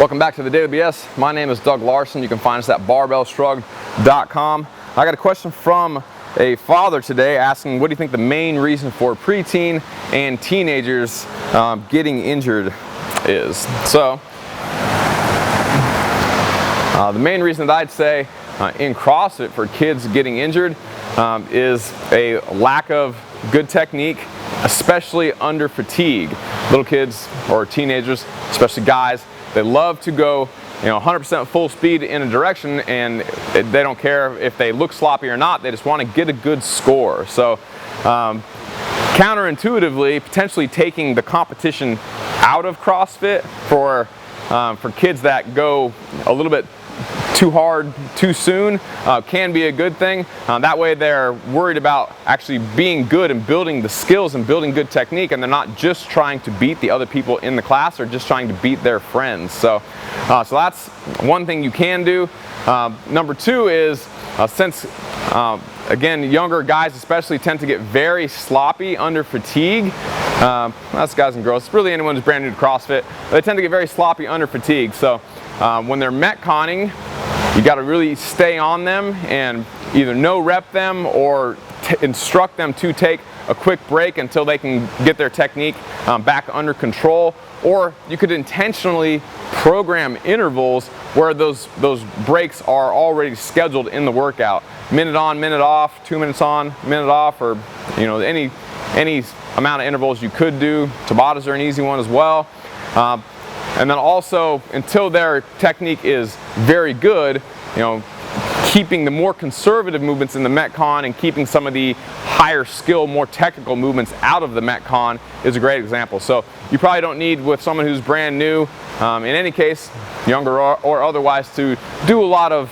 Welcome back to the Daily BS. My name is Doug Larson. You can find us at barbellshrugged.com. I got a question from a father today asking, what do you think the main reason for preteen and teenagers getting injured is? So, the main reason that I'd say in CrossFit for kids getting injured is a lack of good technique, especially under fatigue. Little kids or teenagers, especially guys, they love to go 100% full speed in a direction, and they don't care if they look sloppy or not. They just want to get a good score. So counterintuitively, potentially taking the competition out of CrossFit for kids that go a little bit too hard too soon can be a good thing. That way they're worried about actually being good and building the skills and building good technique, and they're not just trying to beat the other people in the class or just trying to beat their friends. So that's one thing you can do. Number two is since again, younger guys especially tend to get very sloppy under fatigue. That's guys and girls. It's really anyone who's brand new to CrossFit. They tend to get very sloppy under fatigue. So when they're metconning, you got to really stay on them and either no-rep them or instruct them to take a quick break until they can get their technique back under control. Or you could intentionally program intervals where those breaks are already scheduled in the workout. Minute on, minute off, 2 minutes on, minute off, or any amount of intervals you could do. Tabatas are an easy one as well. And then also, until their technique is very good, keeping the more conservative movements in the Metcon and keeping some of the higher skill, more technical movements out of the Metcon is a great example. So you probably don't need, with someone who's brand new, in any case, younger or otherwise, to do a lot of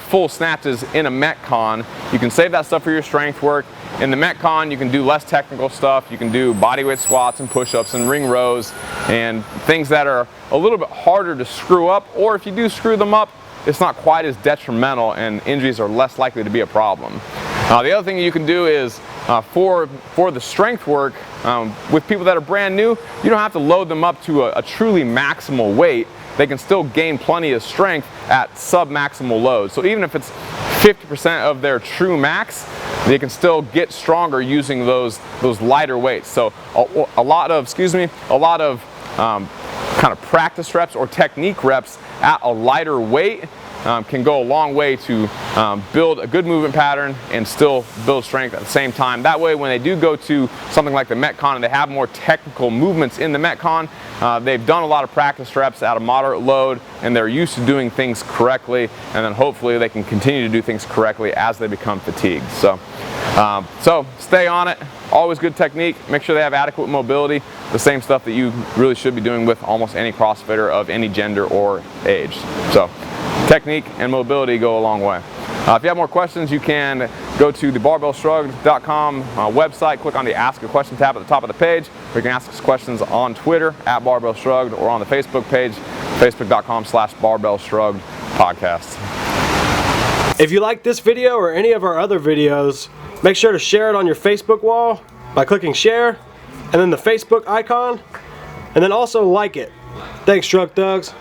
full snatches in a Metcon. You can save that stuff for your strength work. In the Metcon, you can do less technical stuff. You can do bodyweight squats and push-ups and ring rows and things that are a little bit harder to screw up, or if you do screw them up, it's not quite as detrimental and injuries are less likely to be a problem. The other thing you can do is for the strength work, with people that are brand new, you don't have to load them up to a truly maximal weight. They can still gain plenty of strength at sub-maximal load. So even if it's 50% of their true max, they can still get stronger using those lighter weights. So a lot of kind of practice reps or technique reps at a lighter weight can go a long way to build a good movement pattern and still build strength at the same time. That way, when they do go to something like the Metcon and they have more technical movements in the Metcon, they've done a lot of practice reps at a moderate load and they're used to doing things correctly, and then hopefully they can continue to do things correctly as they become fatigued. So stay on it. Always good technique. Make sure they have adequate mobility. The same stuff that you really should be doing with almost any CrossFitter of any gender or age. So technique and mobility go a long way. If you have more questions, you can go to the barbellshrugged.com website, click on the Ask a Question tab at the top of the page, or you can ask us questions on Twitter at Barbell Shrugged or on the Facebook page, facebook.com/Barbell Shrugged Podcast. If you like this video or any of our other videos, make sure to share it on your Facebook wall by clicking share and then the Facebook icon, and then also like it. Thanks, Truck Thugs.